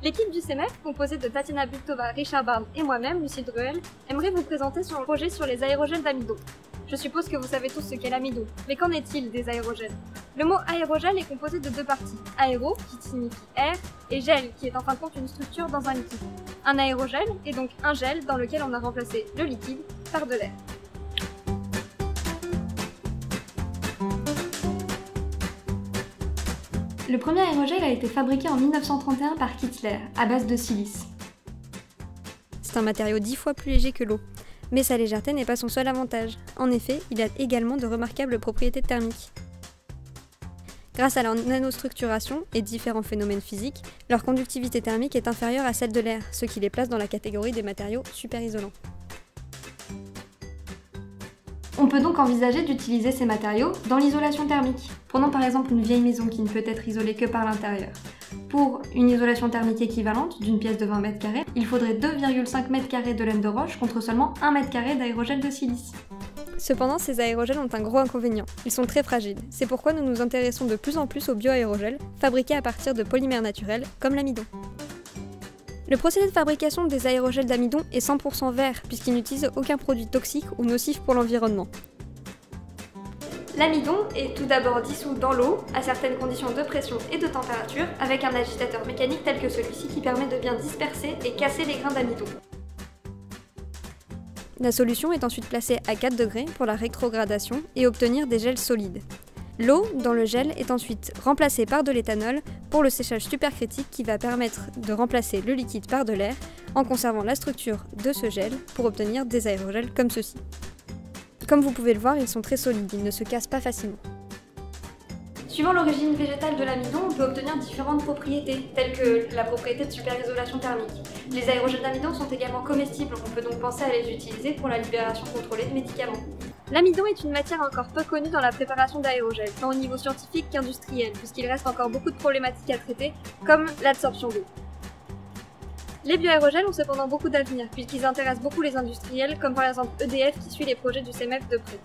L'équipe du CEMEF, composée de Tatiana Bultova, Richard Barnes et moi-même, Lucie Druel, aimerait vous présenter son projet sur les aérogels d'amidon. Je suppose que vous savez tous ce qu'est l'amidon, mais qu'en est-il des aérogels? Le mot aérogel est composé de deux parties, aéro, qui signifie air, et gel, qui est en fin de compte une structure dans un liquide. Un aérogel est donc un gel dans lequel on a remplacé le liquide par de l'air. Le premier aérogel a été fabriqué en 1931 par Kittler, à base de silice. C'est un matériau 10 fois plus léger que l'eau. Mais sa légèreté n'est pas son seul avantage. En effet, il a également de remarquables propriétés thermiques. Grâce à leur nanostructuration et différents phénomènes physiques, leur conductivité thermique est inférieure à celle de l'air, ce qui les place dans la catégorie des matériaux super isolants. On peut donc envisager d'utiliser ces matériaux dans l'isolation thermique. Prenons par exemple une vieille maison qui ne peut être isolée que par l'intérieur. Pour une isolation thermique équivalente d'une pièce de 20 m², il faudrait 2,5 m² de laine de roche contre seulement 1 m² d'aérogel de silice. Cependant, ces aérogels ont un gros inconvénient. Ils sont très fragiles. C'est pourquoi nous nous intéressons de plus en plus aux bioaérogels, fabriqués à partir de polymères naturels, comme l'amidon. Le procédé de fabrication des aérogels d'amidon est 100% vert, puisqu'il n'utilise aucun produit toxique ou nocif pour l'environnement. L'amidon est tout d'abord dissous dans l'eau, à certaines conditions de pression et de température, avec un agitateur mécanique tel que celui-ci qui permet de bien disperser et casser les grains d'amidon. La solution est ensuite placée à 4 degrés pour la rétrogradation et obtenir des gels solides. L'eau dans le gel est ensuite remplacée par de l'éthanol pour le séchage supercritique qui va permettre de remplacer le liquide par de l'air en conservant la structure de ce gel pour obtenir des aérogels comme ceci. Comme vous pouvez le voir, ils sont très solides, ils ne se cassent pas facilement. Suivant l'origine végétale de l'amidon, on peut obtenir différentes propriétés, telles que la propriété de superisolation thermique. Les aérogels d'amidon sont également comestibles, on peut donc penser à les utiliser pour la libération contrôlée de médicaments. L'amidon est une matière encore peu connue dans la préparation d'aérogels, tant au niveau scientifique qu'industriel, puisqu'il reste encore beaucoup de problématiques à traiter, comme l'absorption d'eau. Les bioaérogels ont cependant beaucoup d'avenir, puisqu'ils intéressent beaucoup les industriels, comme par exemple EDF qui suit les projets du CEMEF de près.